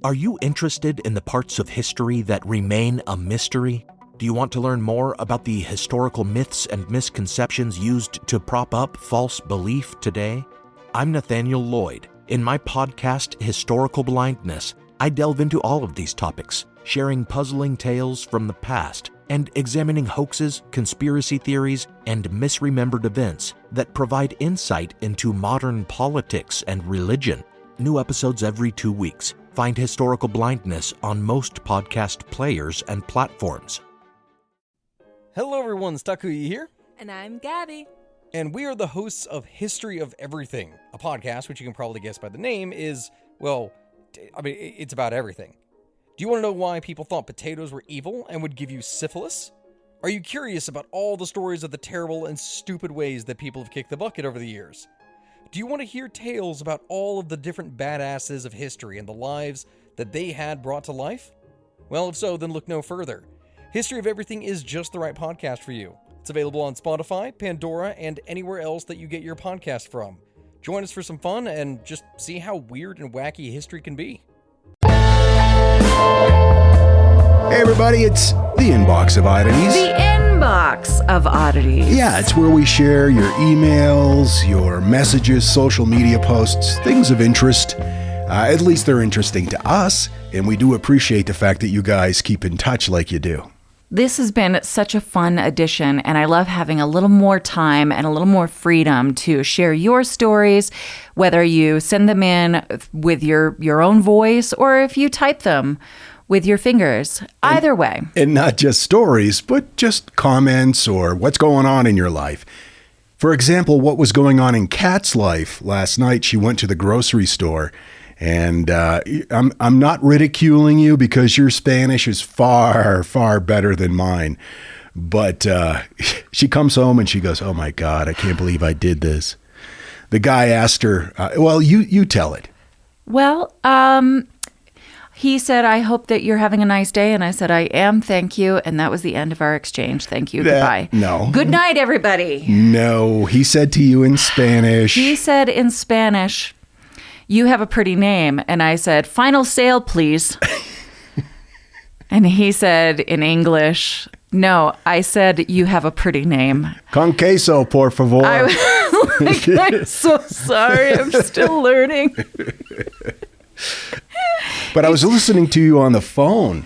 Are you interested in the parts of history that remain a mystery? Do you want to learn more about the historical myths and misconceptions used to prop up false belief today? I'm Nathaniel Lloyd. In my podcast, Historical Blindness, I delve into all of these topics, sharing puzzling tales from the past and examining hoaxes, conspiracy theories, and misremembered events that provide insight into modern politics and religion. New episodes every 2 weeks. Find Historical Blindness on most podcast players and platforms. Hello everyone, Takuya here. And I'm Gabby. And we are the hosts of History of Everything, a podcast which you can probably guess by the name is, it's about everything. Do you want to know why people thought potatoes were evil and would give you syphilis? Are you curious about all the stories of the terrible and stupid ways that people have kicked the bucket over the years? Do you want to hear tales about all of the different badasses of history and the lives that they had brought to life? Well, if so, then look no further. History of Everything is just the right podcast for you. It's available on Spotify, Pandora, and anywhere else that you get your podcast from. Join us for some fun and just see how weird and wacky history can be. Hey everybody, it's the Inbox of Oddities. The Inbox of Oddities. Yeah, it's where we share your emails, your messages, social media posts, things of interest. At least they're interesting to us, and we do appreciate the fact that you guys keep in touch like you do. This has been such a fun addition, and I love having a little more time and a little more freedom to share your stories, whether you send them in with your own voice or if you type them with your fingers. Either way. And not just stories, but just comments or what's going on in your life. For example, what was going on in Kat's life last night. She went to the grocery store, and I'm not ridiculing you because your Spanish is far, far better than mine. But she comes home and she goes, "Oh my God, I can't believe I did this." The guy asked her, you tell it. Well, he said, "I hope that you're having a nice day." And I said, "I am, thank you." And that was the end of our exchange. Thank you. Goodbye. No. Good night, everybody. No, he said to you in Spanish. He said in Spanish, "You have a pretty name." And I said, "Final sale, please." And he said in English, "No, I said you have a pretty name. Con queso, por favor." I was like, "I'm so sorry. I'm still learning." But I was listening to you on the phone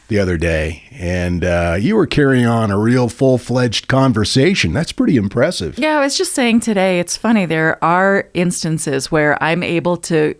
the other day, and you were carrying on a real full-fledged conversation. That's pretty impressive. Yeah, I was just saying today, it's funny. There are instances where I'm able to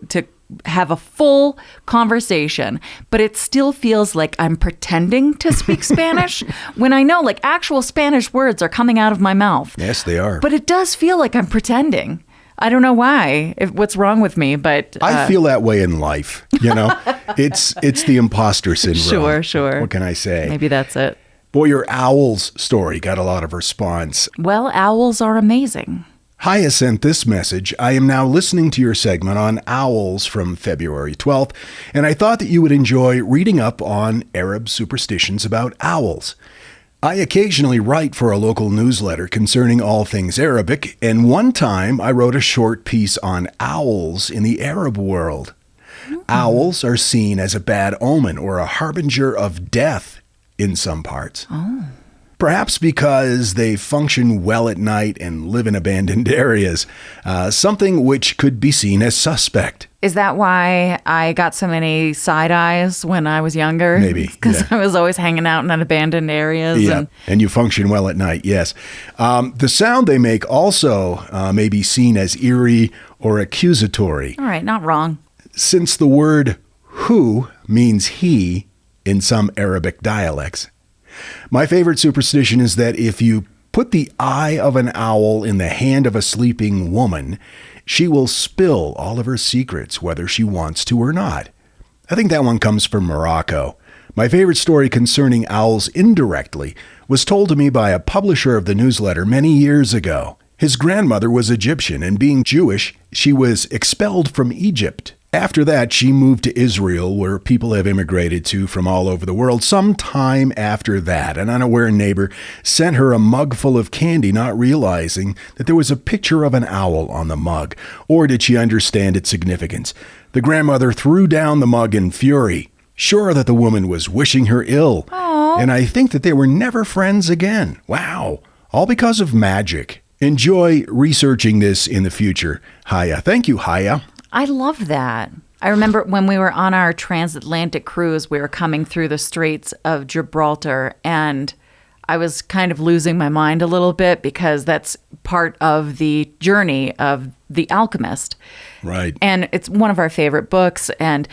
have a full conversation, but it still feels like I'm pretending to speak Spanish when I know like actual Spanish words are coming out of my mouth. Yes, they are. But it does feel like I'm pretending. I don't know why, what's wrong with me, but... I feel that way in life, you know? It's the imposter syndrome. Sure. What can I say? Maybe that's it. Boy, your owls story got a lot of response. Well, owls are amazing. Haya sent this message. "I am now listening to your segment on owls from February 12th, and I thought that you would enjoy reading up on Arab superstitions about owls. I occasionally write for a local newsletter concerning all things Arabic, and one time I wrote a short piece on owls in the Arab world. Owls are seen as a bad omen or a harbinger of death in some parts. Perhaps because they function well at night and live in abandoned areas, something which could be seen as suspect." Is that why I got so many side eyes when I was younger? Maybe. Because I was always hanging out in abandoned areas. Yeah, and you function well at night, yes. The sound they make also may be seen as eerie or accusatory. All right, not wrong. Since the word hu means he in some Arabic dialects. My favorite superstition is that if you put the eye of an owl in the hand of a sleeping woman, she will spill all of her secrets, whether she wants to or not. I think that one comes from Morocco. My favorite story concerning owls indirectly was told to me by a publisher of the newsletter many years ago. His grandmother was Egyptian, and being Jewish, she was expelled from Egypt After that, she moved to Israel, where people have immigrated to from all over the world. Sometime after that, an unaware neighbor sent her a mug full of candy, not realizing that there was a picture of an owl on the mug. Or did she understand its significance? The grandmother threw down the mug in fury, sure that the woman was wishing her ill. Aww. And I think that they were never friends again. Wow. All because of magic. Enjoy researching this in the future. Haya. Thank you, Haya. I love that. I remember when we were on our transatlantic cruise, we were coming through the Straits of Gibraltar, and I was kind of losing my mind a little bit because that's part of the journey of The Alchemist. Right. And it's one of our favorite books, and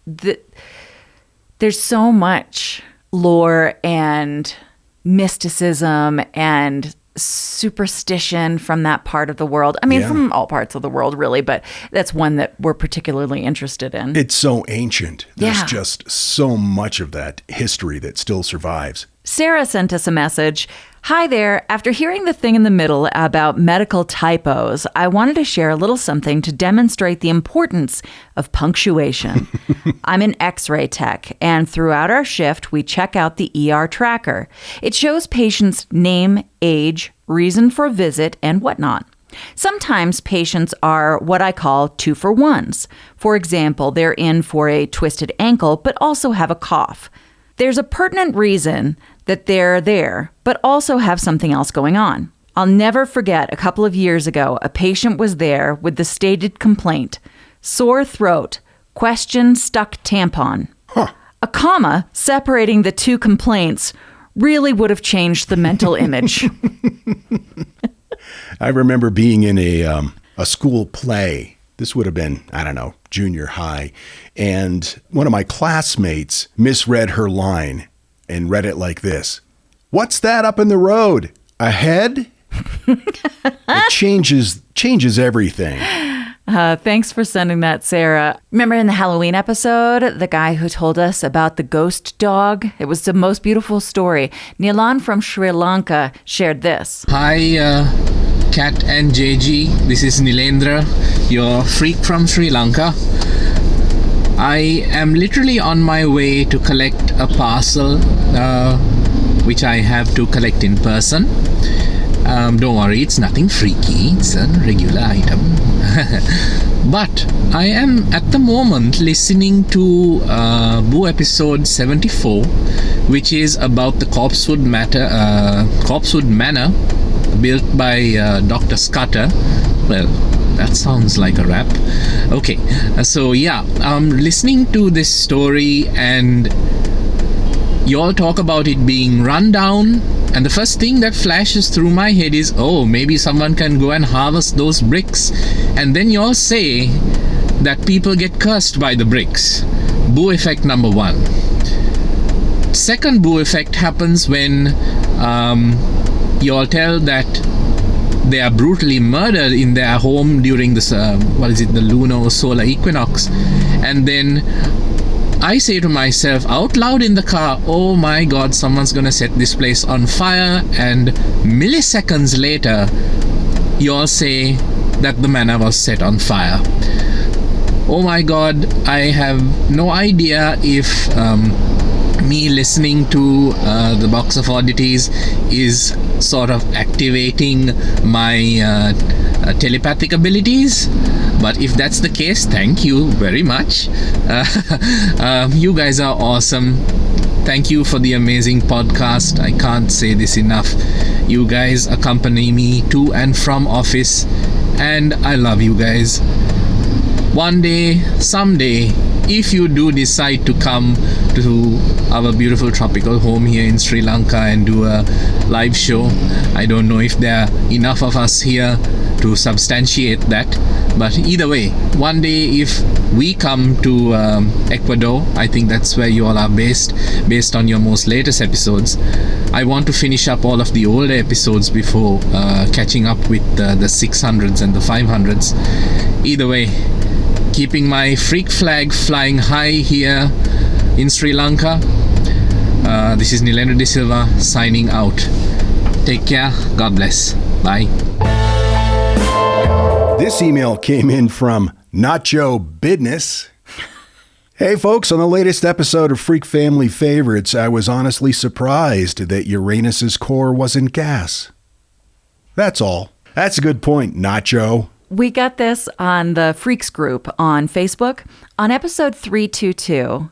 there's so much lore and mysticism and superstition from that part of the world. I mean, from all parts of the world, really, but that's one that we're particularly interested in. It's so ancient. There's just so much of that history that still survives. Sarah sent us a message. Hi there. After hearing the thing in the middle about medical typos, I wanted to share a little something to demonstrate the importance of punctuation. I'm an X-ray tech, and throughout our shift, we check out the ER tracker. It shows patients' name, age, reason for visit, and whatnot. Sometimes patients are what I call 2-for-1s. For example, they're in for a twisted ankle, but also have a cough. There's a pertinent reason that they're there, but also have something else going on. I'll never forget a couple of years ago, a patient was there with the stated complaint: sore throat, question stuck tampon. A comma separating the two complaints really would have changed the mental image. I remember being in a school play. This would have been, I don't know, junior high. And one of my classmates misread her line and read it like this: "What's that up in the road? A head?" It changes everything. Thanks for sending that, Sarah. Remember in the Halloween episode, the guy who told us about the ghost dog? It was the most beautiful story. Nilan from Sri Lanka shared this. Hi, Kat and JG. This is Nilendra, your freak from Sri Lanka. I am literally on my way to collect a parcel, which I have to collect in person. Don't worry, it's nothing freaky. It's a regular item. But I am at the moment listening to Boo episode 74, which is about the Corpsewood Manor, built by Dr. Scudder. Well, that sounds like a rap. Okay, so yeah, I'm listening to this story and you all talk about it being run down, and the first thing that flashes through my head is, oh, maybe someone can go and harvest those bricks. And then you all say that people get cursed by the bricks. Boo effect number 1. Second boo effect happens when you all tell that they are brutally murdered in their home during this, the lunar or solar equinox. And then I say to myself out loud in the car, oh my god, someone's gonna set this place on fire. And milliseconds later, you all say that the manor was set on fire. Oh my god, I have no idea if me listening to the box of oddities is sort of activating my telepathic abilities, but if that's the case, thank you very much. You guys are awesome. Thank you for the amazing podcast. I can't say this enough. You guys accompany me to and from office, and I love you guys. One day, someday, if you do decide to come to our beautiful tropical home here in Sri Lanka and do a live show, I don't know if there are enough of us here to substantiate that, but either way, one day if we come to Ecuador, I think that's where you all are based on your most latest episodes. I want to finish up all of the older episodes before catching up with the 600s and the 500s. Either way, keeping my freak flag flying high here in Sri Lanka. This is Nilendra De Silva signing out. Take care. God bless. Bye. This email came in from Nacho Business. Hey folks, on the latest episode of Freak Family Favorites, I was honestly surprised that Uranus's core wasn't gas. That's all. That's a good point, Nacho. We got this on the Freaks group on Facebook. On episode 322,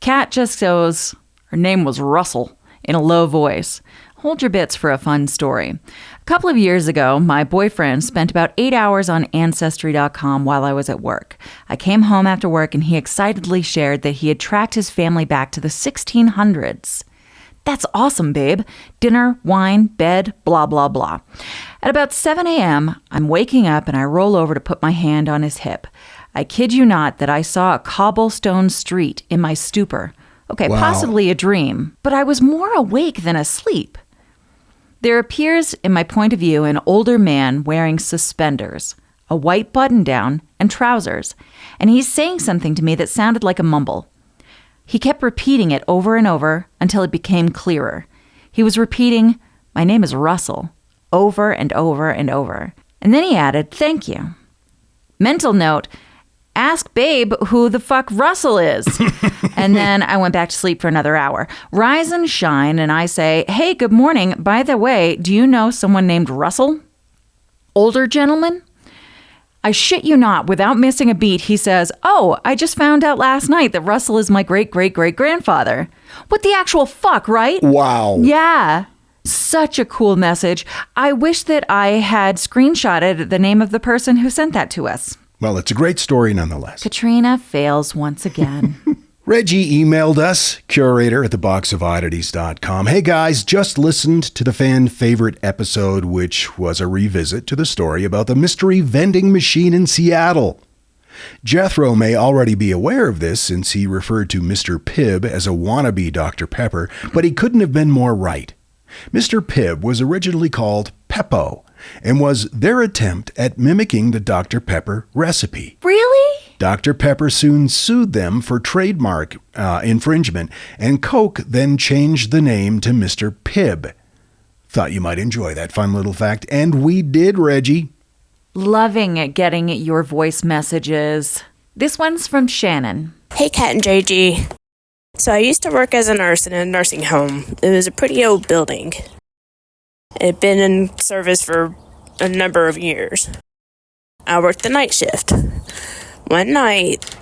Kat just goes, her name was Russell, in a low voice. Hold your bits for a fun story. A couple of years ago, my boyfriend spent about 8 hours on Ancestry.com while I was at work. I came home after work and he excitedly shared that he had tracked his family back to the 1600s. That's awesome, babe. Dinner, wine, bed, blah, blah, blah. At about 7 a.m., I'm waking up and I roll over to put my hand on his hip. I kid you not that I saw a cobblestone street in my stupor. Okay, Wow. Possibly a dream, but I was more awake than asleep. There appears, in my point of view, an older man wearing suspenders, a white button-down, and trousers, and he's saying something to me that sounded like a mumble. He kept repeating it over and over until it became clearer. He was repeating, "My name is Russell," over and over and over. And then he added, "Thank you." Mental note, ask Babe who the fuck Russell is. And then I went back to sleep for another hour. Rise and shine, and I say, "Hey, good morning. By the way, do you know someone named Russell?" Older gentleman? I shit you not, without missing a beat, he says, "Oh, I just found out last night that Russell is my great-great-great-grandfather." What the actual fuck, right? Wow. Yeah. Such a cool message. I wish that I had screenshotted the name of the person who sent that to us. Well, it's a great story nonetheless. Katrina fails once again. Reggie emailed us, curator at theboxofoddities.com. Hey guys, just listened to the fan favorite episode, which was a revisit to the story about the mystery vending machine in Seattle. Jethro may already be aware of this since he referred to Mr. Pibb as a wannabe Dr. Pepper, but he couldn't have been more right. Mr. Pibb was originally called Peppo and was their attempt at mimicking the Dr. Pepper recipe. Really? Dr. Pepper soon sued them for trademark infringement, and Coke then changed the name to Mr. Pibb. Thought you might enjoy that fun little fact, and we did, Reggie. Loving getting your voice messages. This one's from Shannon. Hey, Kat and JG. So I used to work as a nurse in a nursing home. It was a pretty old building. It had been in service for a number of years. I worked the night shift. One night,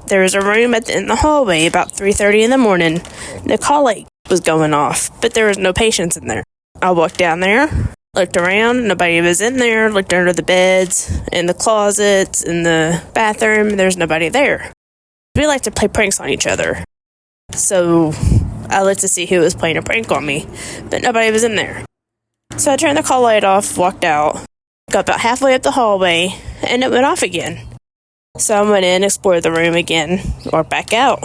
there was a room in the hallway about 3:30 in the morning. The call light was going off, but there was no patients in there. I walked down there, looked around, nobody was in there, looked under the beds, in the closets, in the bathroom, there's nobody there. We like to play pranks on each other. So I looked to see who was playing a prank on me, but nobody was in there. So I turned the call light off, walked out, got about halfway up the hallway, and it went off again. So I went in, explored the room again, walked back out,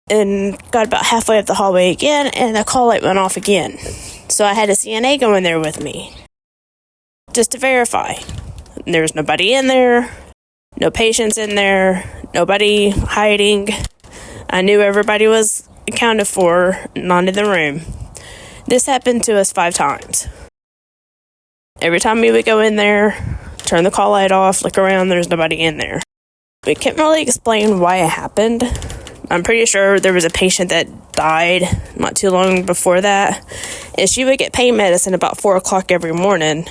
and got about halfway up the hallway again, and the call light went off again. So I had a CNA go in there with me, just to verify. There was nobody in there, no patients in there, nobody hiding. I knew everybody was accounted for, not in the room. This happened to us 5 times. Every time we would go in there, turn the call light off, look around, there's nobody in there. We can't really explain why it happened. I'm pretty sure there was a patient that died not too long before that, and she would get pain medicine about 4 o'clock every morning.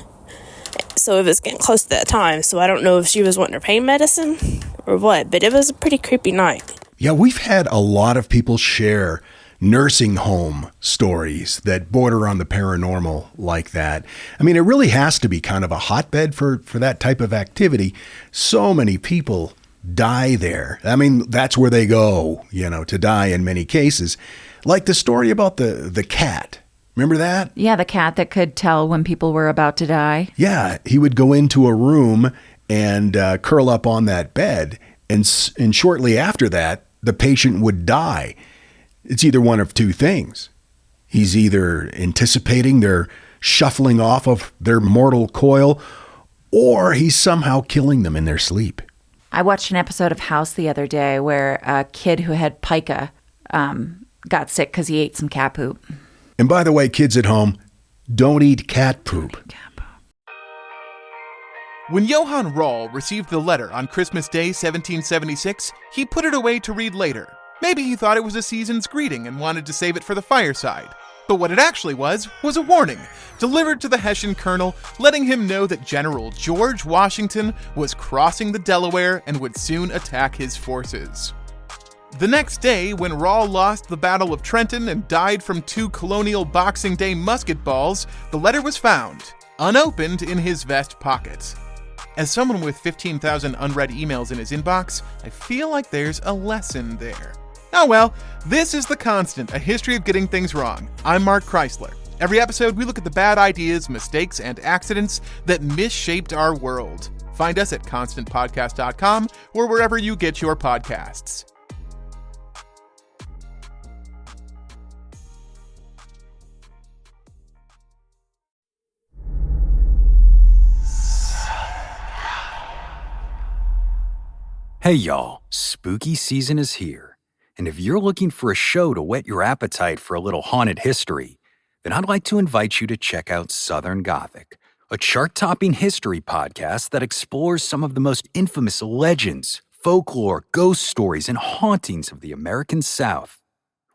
So it was getting close to that time, so I don't know if she was wanting her pain medicine or what, but it was a pretty creepy night. Yeah, we've had a lot of people share nursing home stories that border on the paranormal like that. I mean, it really has to be kind of a hotbed for that type of activity. So many people die there. I mean, that's where they go, to die in many cases. Like the story about the cat. Remember that? Yeah, the cat that could tell when people were about to die. Yeah, he would go into a room and curl up on that bed. And shortly after that, the patient would die. It's either one of two things. He's either anticipating their shuffling off of their mortal coil, or he's somehow killing them in their sleep. I watched an episode of House the other day where a kid who had pica got sick because he ate some cat poop. And by the way, kids at home, don't eat cat poop. When Johann Rall received the letter on Christmas Day 1776, he put it away to read later. Maybe he thought it was a season's greeting and wanted to save it for the fireside. But what it actually was a warning, delivered to the Hessian colonel, letting him know that General George Washington was crossing the Delaware and would soon attack his forces. The next day, when Rall lost the Battle of Trenton and died from 2 colonial Boxing Day musket balls, the letter was found, unopened, in his vest pocket. As someone with 15,000 unread emails in his inbox, I feel like there's a lesson there. Oh well, this is The Constant, a history of getting things wrong. I'm Mark Chrysler. Every episode, we look at the bad ideas, mistakes, and accidents that misshaped our world. Find us at constantpodcast.com or wherever you get your podcasts. Hey y'all, spooky season is here. And if you're looking for a show to whet your appetite for a little haunted history, then I'd like to invite you to check out Southern Gothic, a chart-topping history podcast that explores some of the most infamous legends, folklore, ghost stories, and hauntings of the American South.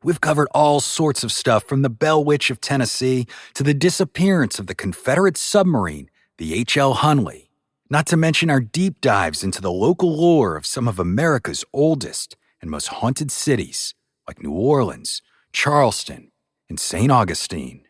We've covered all sorts of stuff from the Bell Witch of Tennessee to the disappearance of the Confederate submarine, the H.L. Hunley. Not to mention our deep dives into the local lore of some of America's oldest and most haunted cities, like New Orleans, Charleston, and St. Augustine.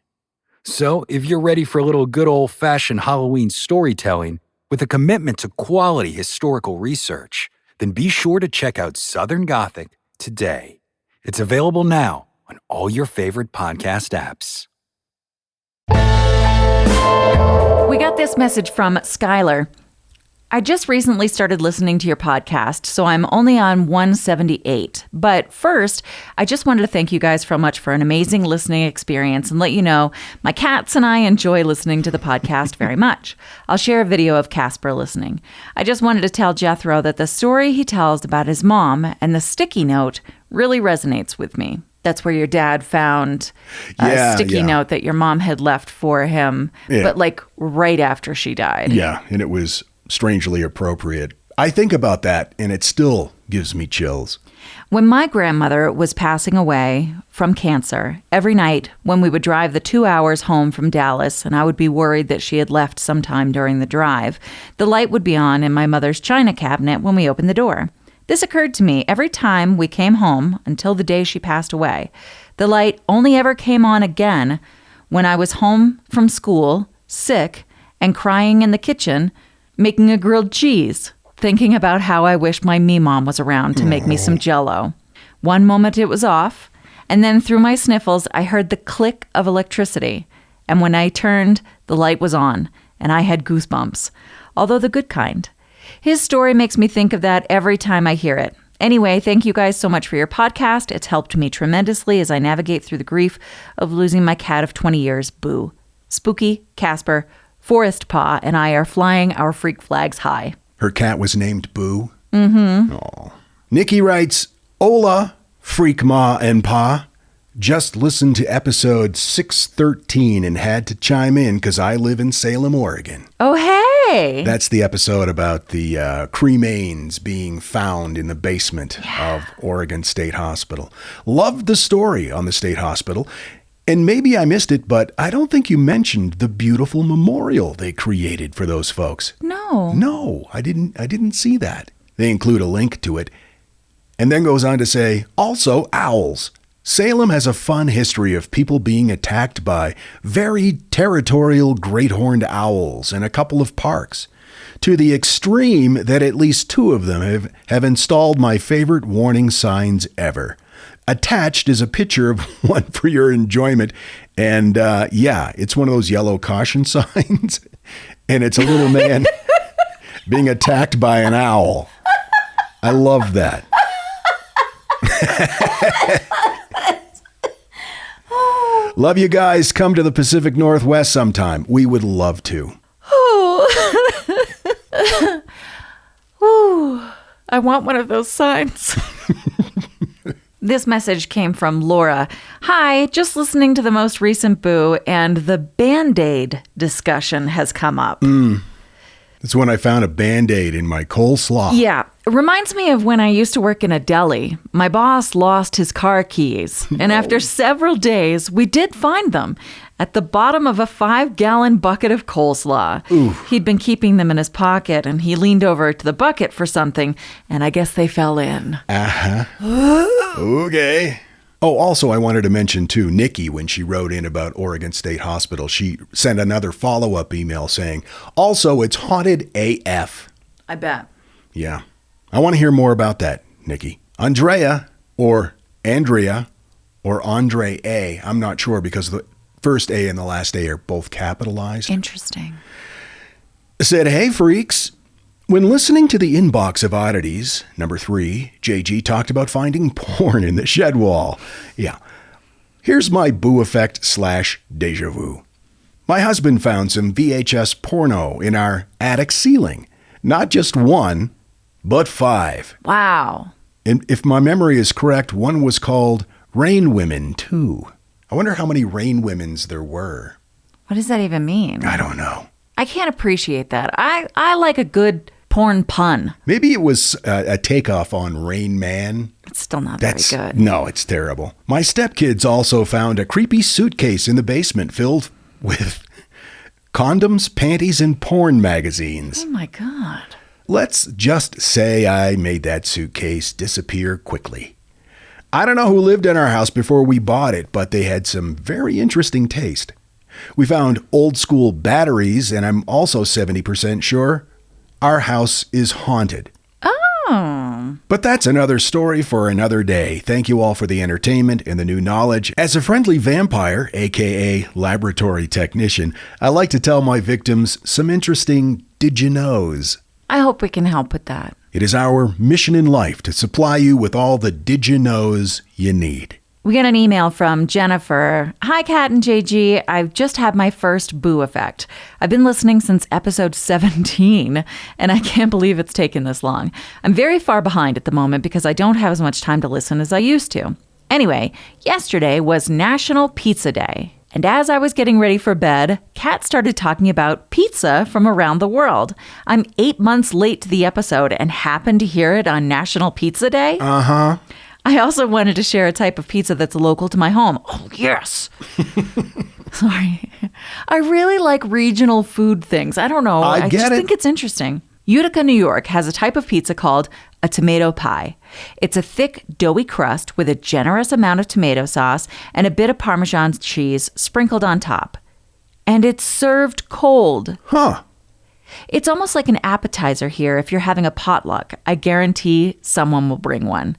So, if you're ready for a little good old-fashioned Halloween storytelling with a commitment to quality historical research, then be sure to check out Southern Gothic today. It's available now on all your favorite podcast apps. We got this message from Skylar. I just recently started listening to your podcast, so I'm only on 178. But first, I just wanted to thank you guys so much for an amazing listening experience and let you know my cats and I enjoy listening to the podcast very much. I'll share a video of Casper listening. I just wanted to tell Jethro that the story he tells about his mom and the sticky note really resonates with me. That's where your dad found a sticky note that your mom had left for him, but like right after she died. Yeah, and it was strangely appropriate. I think about that and it still gives me chills. When my grandmother was passing away from cancer, every night when we would drive the 2 hours home from Dallas and I would be worried that she had left sometime during the drive, the light would be on in my mother's china cabinet when we opened the door. This occurred to me every time we came home until the day she passed away. The light only ever came on again when I was home from school, sick, and crying in the kitchen, making a grilled cheese, thinking about how I wish my me-mom was around to make me some Jell-O. One moment it was off, and then through my sniffles, I heard the click of electricity. And when I turned, the light was on, and I had goosebumps, although the good kind. His story makes me think of that every time I hear it. Anyway, thank you guys so much for your podcast. It's helped me tremendously as I navigate through the grief of losing my cat of 20 years, Boo. Spooky, Casper, Forest Paw, and I are flying our freak flags high. Her cat was named Boo? Mm-hmm. Aw. Nikki writes, Hola, Freak Ma and Pa. Just listened to episode 613 and had to chime in because I live in Salem, Oregon. Oh, hey! That's the episode about the cremains being found in the basement of Oregon State Hospital. Loved the story on the state hospital. And maybe I missed it, but I don't think you mentioned the beautiful memorial they created for those folks. No, I didn't see that. They include a link to it. And then goes on to say, also owls. Salem has a fun history of people being attacked by very territorial great horned owls in a couple of parks, to the extreme that at least 2 of them have installed my favorite warning signs ever. Attached is a picture of one for your enjoyment. And it's one of those yellow caution signs. And it's a little man being attacked by an owl. I love that. Love you guys. Come to the Pacific Northwest sometime. We would love to. Ooh, I want one of those signs. This message came from Laura. Hi, just listening to the most recent Boo, and the Band-Aid discussion has come up. That's when I found a Band-Aid in my coleslaw. Yeah, it reminds me of when I used to work in a deli. My boss lost his car keys, and after several days, we did find them at the bottom of a 5-gallon bucket of coleslaw. He'd been keeping them in his pocket, and he leaned over to the bucket for something, and I guess they fell in. Okay. Oh, also, I wanted to mention, too, Nikki, when she wrote in about Oregon State Hospital, she sent another follow-up email saying, also, it's haunted AF. I bet. Yeah. I want to hear more about that, Nikki. Andrea, or Andrea, or Andre A. I'm not sure because the first A and the last A are both capitalized. Interesting. Said, hey, freaks. When listening to the inbox of Oddities, number 3, JG talked about finding porn in the shed wall. Yeah. Here's my boo effect / deja vu. My husband found some VHS porno in our attic ceiling. Not just 1, but 5. Wow. And if my memory is correct, one was called Rain Women, too. I wonder how many Rain Womens there were. What does that even mean? I don't know. I can't appreciate that. I like a good porn pun. Maybe it was a takeoff on Rain Man. It's still not very good. No, it's terrible. My stepkids also found a creepy suitcase in the basement filled with condoms, panties, and porn magazines. Oh my God. Let's just say I made that suitcase disappear quickly. I don't know who lived in our house before we bought it, but they had some very interesting taste. We found old school batteries, and I'm also 70% sure our house is haunted. Oh. But that's another story for another day. Thank you all for the entertainment and the new knowledge. As a friendly vampire, aka laboratory technician, I like to tell my victims some interesting did you knows. I hope we can help with that. It is our mission in life to supply you with all the did you knows you need. We get an email from Jennifer. Hi, Kat and JG. I've just had my first boo effect. I've been listening since episode 17, and I can't believe it's taken this long. I'm very far behind at the moment because I don't have as much time to listen as I used to. Anyway, yesterday was National Pizza Day. And as I was getting ready for bed, Kat started talking about pizza from around the world. I'm 8 months late to the episode and happened to hear it on National Pizza Day. Uh-huh. I also wanted to share a type of pizza that's local to my home. Oh, yes. Sorry. I really like regional food things. I don't know. I just think it's interesting. Utica, New York has a type of pizza called a tomato pie. It's a thick, doughy crust with a generous amount of tomato sauce and a bit of Parmesan cheese sprinkled on top. And it's served cold. Huh. It's almost like an appetizer here if you're having a potluck. I guarantee someone will bring one.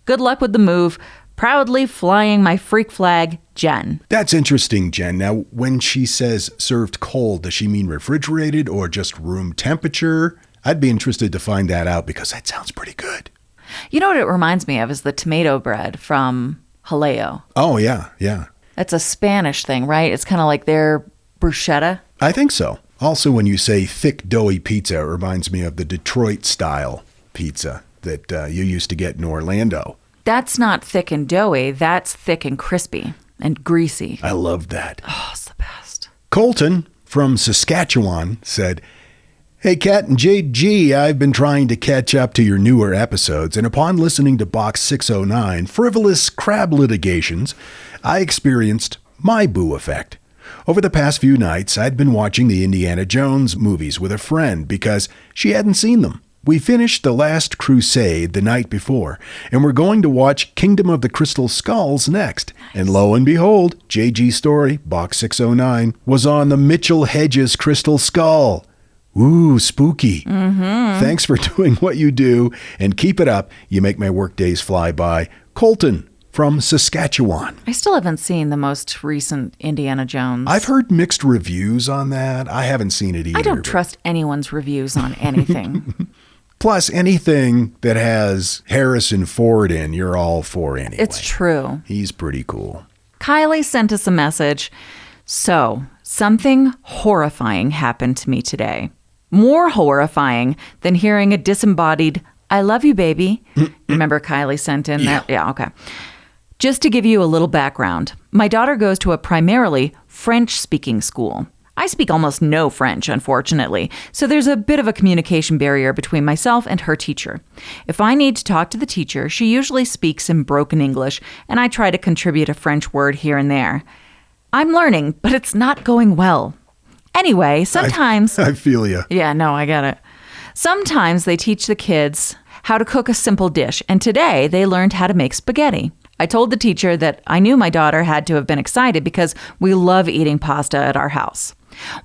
Good luck with the move. Proudly flying my freak flag, Jen. That's interesting, Jen. Now, when she says served cold, does she mean refrigerated or just room temperature? I'd be interested to find that out because that sounds pretty good. You know what it reminds me of is the tomato bread from Jaleo. Oh, yeah, yeah. That's a Spanish thing, right? It's kind of like their bruschetta. I think so. Also, when you say thick, doughy pizza, it reminds me of the Detroit-style pizza that you used to get in Orlando. That's not thick and doughy. That's thick and crispy and greasy. I love that. Oh, it's the best. Colton from Saskatchewan said, hey, Kat and JG, I've been trying to catch up to your newer episodes, and upon listening to Box 609, Frivolous Crab Litigations, I experienced my boo effect. Over the past few nights, I'd been watching the Indiana Jones movies with a friend because she hadn't seen them. We finished The Last Crusade the night before, and we're going to watch Kingdom of the Crystal Skulls next. Nice. And lo and behold, JG's story, Box 609, was on the Mitchell Hedges Crystal Skull. Ooh, spooky. Mm-hmm. Thanks for doing what you do, and keep it up. You make my work days fly by. Colton from Saskatchewan. I still haven't seen the most recent Indiana Jones. I've heard mixed reviews on that. I haven't seen it either. I don't trust anyone's reviews on anything. Plus, anything that has Harrison Ford in, you're all for anyway. It's true. He's pretty cool. Kylie sent us a message. So, something horrifying happened to me today. More horrifying than hearing a disembodied, I love you, baby. Remember Kylie sent in that? Yeah, okay. Just to give you a little background, my daughter goes to a primarily French-speaking school. I speak almost no French, unfortunately, so there's a bit of a communication barrier between myself and her teacher. If I need to talk to the teacher, she usually speaks in broken English, and I try to contribute a French word here and there. I'm learning, but it's not going well. Anyway, sometimes... I feel you. Yeah, no, I get it. Sometimes they teach the kids how to cook a simple dish, and today they learned how to make spaghetti. I told the teacher that I knew my daughter had to have been excited because we love eating pasta at our house.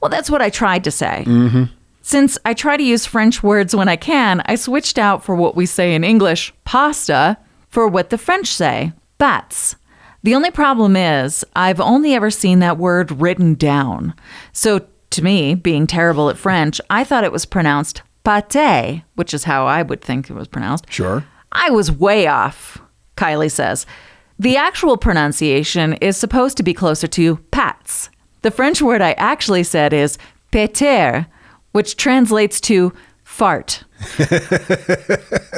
Well, that's what I tried to say. Mm-hmm. Since I try to use French words when I can, I switched out for what we say in English, pasta, for what the French say, pâtes. The only problem is I've only ever seen that word written down. So to me, being terrible at French, I thought it was pronounced pâté, which is how I would think it was pronounced. Sure. I was way off, Kylie says. The actual pronunciation is supposed to be closer to pâtes. The French word I actually said is péter, which translates to fart.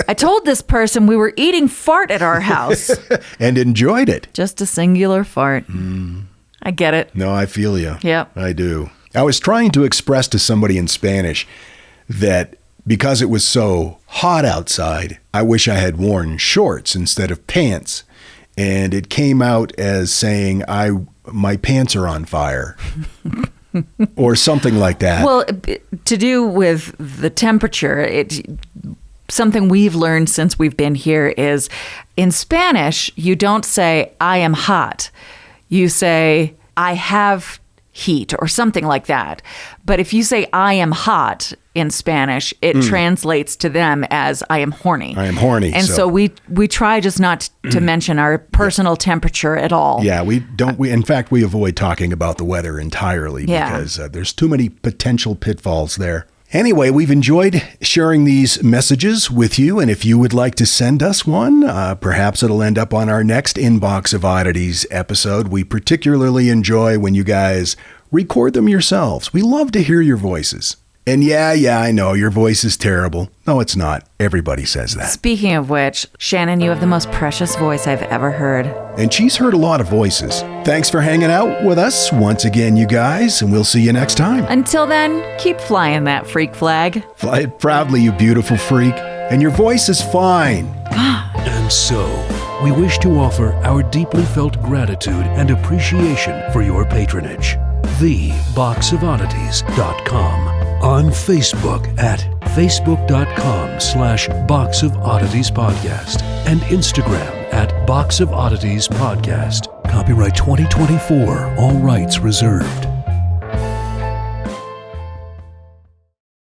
I told this person we were eating fart at our house. And enjoyed it. Just a singular fart. I get it. No, I feel you. Yep. I do. I was trying to express to somebody in Spanish that because it was so hot outside, I wish I had worn shorts instead of pants. And it came out as saying, my pants are on fire. Or something like that. Well, to do with the temperature, something we've learned since we've been here is in Spanish, you don't say, I am hot. You say, I have heat or something like that. But if you say, I am hot in Spanish, it translates to them as I am horny. I am horny. And so we try just not to mention our personal temperature at all. Yeah, in fact, we avoid talking about the weather entirely because there's too many potential pitfalls there. Anyway, we've enjoyed sharing these messages with you, and if you would like to send us one, perhaps it'll end up on our next Inbox of Oddities episode. We particularly enjoy when you guys record them yourselves. We love to hear your voices. And yeah, I know, your voice is terrible. No, it's not. Everybody says that. Speaking of which, Shannon, you have the most precious voice I've ever heard. And she's heard a lot of voices. Thanks for hanging out with us once again, you guys, and we'll see you next time. Until then, keep flying that freak flag. Fly it proudly, you beautiful freak. And your voice is fine. And so, we wish to offer our deeply felt gratitude and appreciation for your patronage. TheBoxOfOddities.com. On Facebook at facebook.com/BoxOfOdditiesPodcast and Instagram at Box of Oddities Podcast. Copyright 2024, all rights reserved.